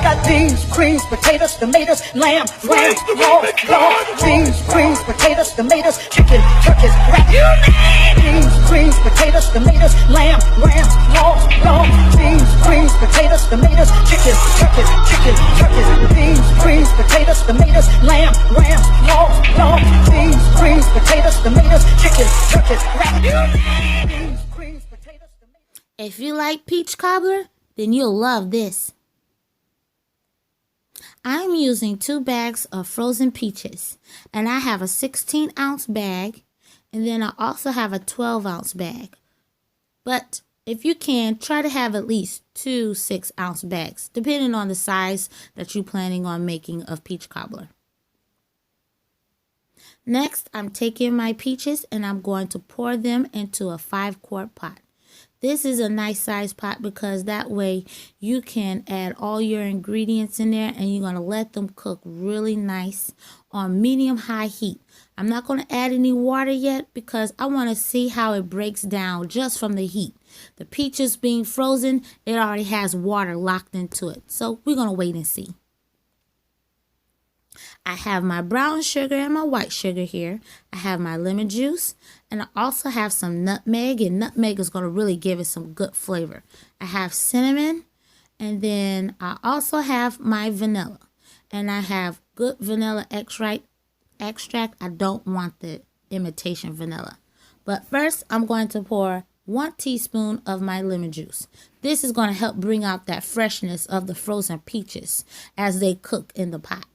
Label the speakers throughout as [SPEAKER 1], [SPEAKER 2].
[SPEAKER 1] got beans, creams, potatoes, tomatoes, lamb, ram, raw, beans, creams, potatoes, tomatoes, chicken, turkeys, rat. Beans, creams, potatoes, tomatoes, lamb, ram, raw, beans, creams, potatoes, tomatoes, chicken, turkeys, beans, creams, potatoes, tomatoes, lamb, ram, raw, beans, creams, potatoes, tomatoes, chicken, turkeys, rat. Beans, creams, potatoes, tomatoes.
[SPEAKER 2] If you like peach cobbler, then you'll love this. I'm using 2 bags of frozen peaches, and I have a 16-ounce bag, and then I also have a 12-ounce bag. But if you can, try to have at least 2 6-ounce bags, depending on the size that you're planning on making of peach cobbler. Next, I'm taking my peaches and I'm going to pour them into a 5-quart pot. This is a nice size pot because that way you can add all your ingredients in there and you're going to let them cook really nice on medium-high heat. I'm not going to add any water yet because I want to see how it breaks down just from the heat. The peaches being frozen, it already has water locked into it. So we're going to wait and see. I have my brown sugar and my white sugar here. I have my lemon juice, and I also have some nutmeg, and nutmeg is going to really give it some good flavor. I have cinnamon, and then I also have my vanilla, and I have good vanilla extract. I don't want the imitation vanilla. But first, I'm going to pour 1 teaspoon of my lemon juice. This is going to help bring out that freshness of the frozen peaches as they cook in the pot.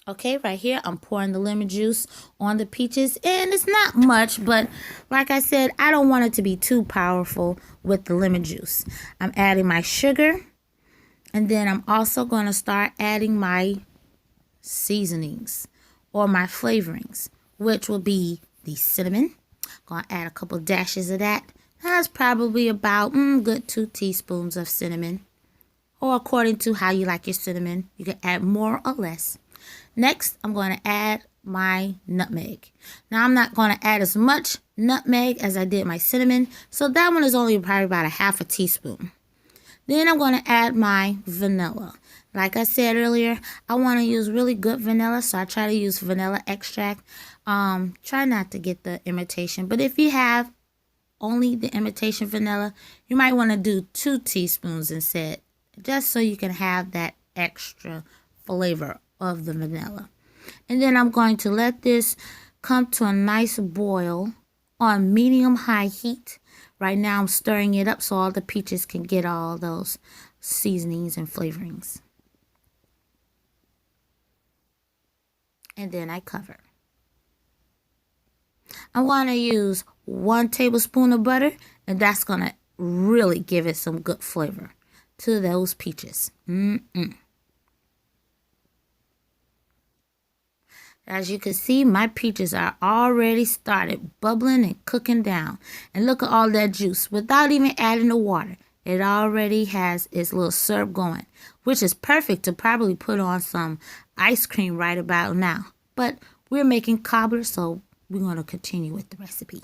[SPEAKER 2] Okay, right here, I'm pouring the lemon juice on the peaches, and it's not much, but like I said, I don't want it to be too powerful with the lemon juice. I'm adding my sugar, and then I'm also going to start adding my seasonings or my flavorings, which will be the cinnamon. I'm going to add a couple dashes of that. That's probably about good 2 teaspoons of cinnamon, or according to how you like your cinnamon. You can add more or less. Next, I'm going to add my nutmeg. Now, I'm not going to add as much nutmeg as I did my cinnamon, so that one is only probably about a 1/2 teaspoon. Then I'm going to add my vanilla. Like I said earlier, I want to use really good vanilla, so I try to use vanilla extract. Try not to get the imitation, but if you have only the imitation vanilla, you might want to do 2 teaspoons instead, just so you can have that extra flavor of the vanilla. And then I'm going to let this come to a nice boil on medium-high heat. Right now I'm stirring it up so all the peaches can get all those seasonings and flavorings. And then I cover. I'm going to use 1 tablespoon of butter, and that's going to really give it some good flavor to those peaches. As you can see, my peaches are already started bubbling and cooking down. And look at all that juice without even adding the water. It already has its little syrup going, which is perfect to probably put on some ice cream right about now. But we're making cobbler, so we're going to continue with the recipe.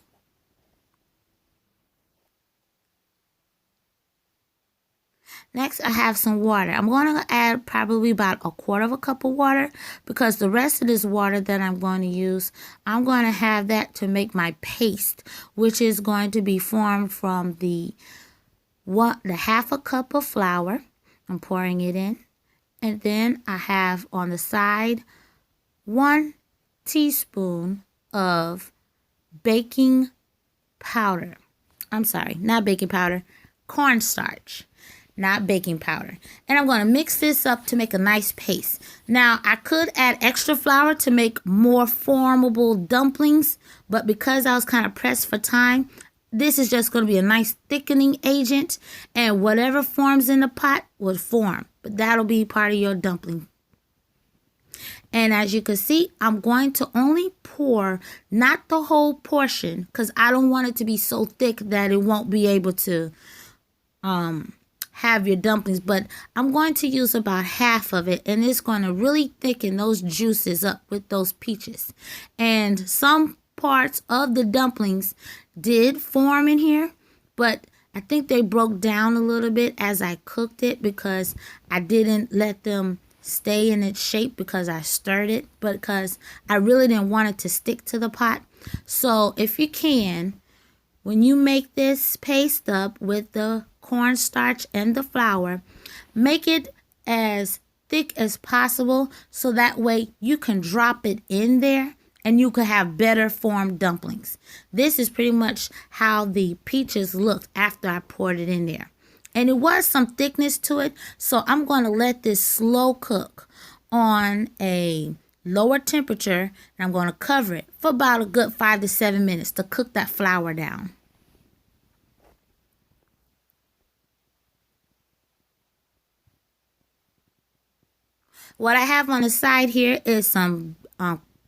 [SPEAKER 2] Next, I have some water. I'm going to add probably about 1/4 cup of water because the rest of this water that I'm going to use, I'm going to have that to make my paste, which is going to be formed from the 1/2 cup of flour. I'm pouring it in. And then I have on the side 1 teaspoon of baking powder. I'm sorry, not baking powder, cornstarch. Not baking powder. And I'm going to mix this up to make a nice paste. Now, I could add extra flour to make more formable dumplings, but because I was kind of pressed for time, this is just going to be a nice thickening agent, and whatever forms in the pot will form, but that'll be part of your dumpling. And as you can see, I'm going to only pour not the whole portion because I don't want it to be so thick that it won't be able to have your dumplings, but I'm going to use about half of it, and it's going to really thicken those juices up with those peaches. And some parts of the dumplings did form in here, but I think they broke down a little bit as I cooked it because I didn't let them stay in its shape because I stirred it, because I really didn't want it to stick to the pot. So if you can, when you make this paste up with the cornstarch and the flour, make it as thick as possible so that way you can drop it in there and you can have better formed dumplings. This is pretty much how the peaches looked after I poured it in there. And it was some thickness to it, so I'm going to let this slow cook on a lower temperature, and I'm going to cover it for about a good 5 to 7 minutes to cook that flour down. What I have on the side here is some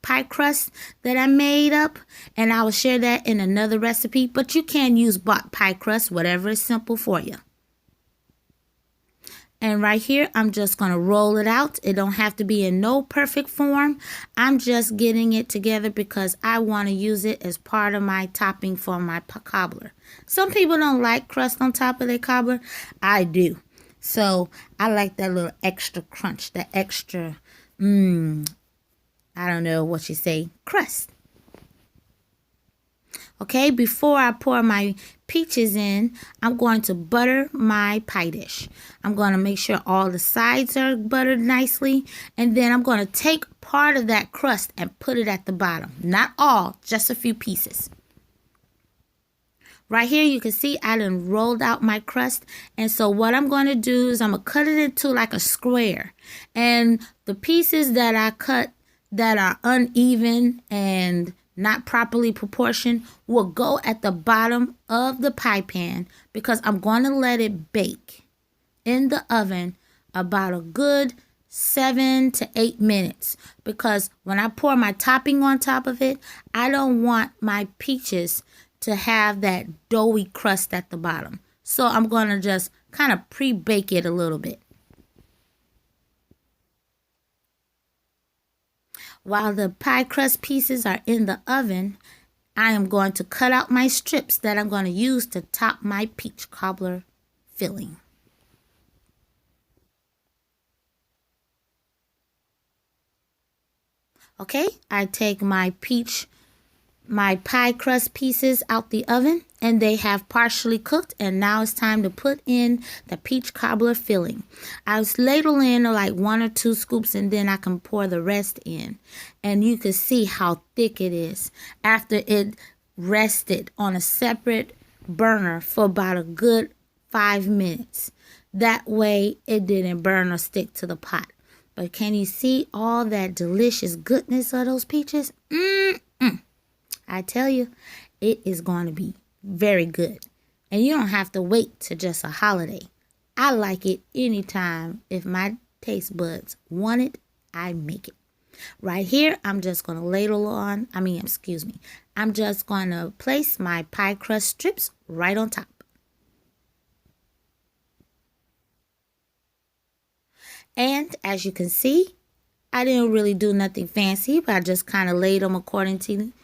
[SPEAKER 2] pie crust that I made up, and I will share that in another recipe, but you can use bought pie crust, whatever is simple for you. And right here, I'm just going to roll it out. It don't have to be in no perfect form. I'm just getting it together because I want to use it as part of my topping for my cobbler. Some people don't like crust on top of their cobbler. I do. So I like that little extra crunch, that extra, I don't know what you say, crust. Okay, before I pour my peaches in, I'm going to butter my pie dish. I'm going to make sure all the sides are buttered nicely. And then I'm going to take part of that crust and put it at the bottom. Not all, just a few pieces. Right here, you can see I done rolled out my crust. And so what I'm going to do is I'm going to cut it into like a square. And the pieces that I cut that are uneven and not properly proportioned will go at the bottom of the pie pan because I'm going to let it bake in the oven about a good 7 to 8 minutes, because when I pour my topping on top of it, I don't want my peaches to have that doughy crust at the bottom. So I'm going to just kind of pre-bake it a little bit. While the pie crust pieces are in the oven, I am going to cut out my strips that I'm going to use to top my peach cobbler filling. Okay, I take my pie crust pieces out the oven, and they have partially cooked, and now it's time to put in the peach cobbler filling. I was ladle in like 1 or 2 scoops, and then I can pour the rest in, and you can see how thick it is after it rested on a separate burner for about a good 5 minutes. That way it didn't burn or stick to the pot. But can you see all that delicious goodness of those peaches? I tell you, it is going to be very good. And you don't have to wait to just a holiday. I like it anytime. If my taste buds want it, I make it. Right here, I'm just going to I'm just going to place my pie crust strips right on top. And as you can see, I didn't really do nothing fancy, but I just kind of laid them accordingly,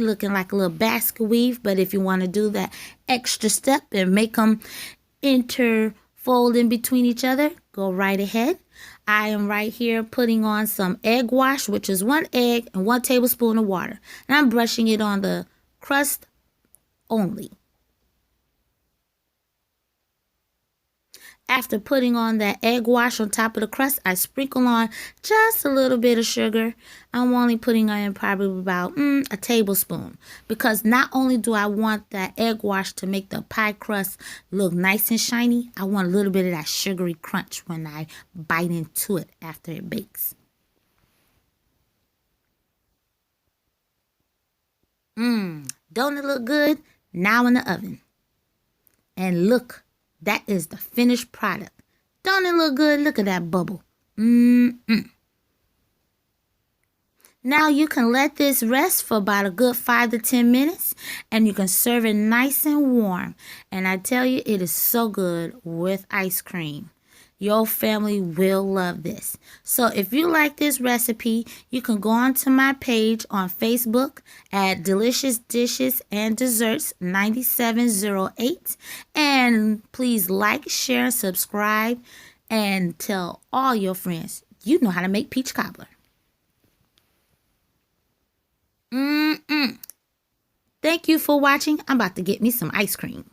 [SPEAKER 2] looking like a little basket weave. But if you want to do that extra step and make them interfold in between each other, go right ahead. I am right here putting on some egg wash, which is 1 egg and 1 tablespoon of water. And I'm brushing it on the crust only. After putting on that egg wash on top of the crust, I sprinkle on just a little bit of sugar. I'm only putting on probably about a tablespoon, because not only do I want that egg wash to make the pie crust look nice and shiny, I want a little bit of that sugary crunch when I bite into it after it bakes. Don't it look good? Now in the oven. And look. That is the finished product. Don't it look good? Look at that bubble. Now you can let this rest for about a good 5 to 10 minutes, and you can serve it nice and warm. And I tell you, it is so good with ice cream. Your family will love this. So if you like this recipe, you can go onto my page on Facebook at Delicious Dishes and Desserts 9708. And please like, share, and subscribe. And tell all your friends you know how to make peach cobbler. Thank you for watching. I'm about to get me some ice cream.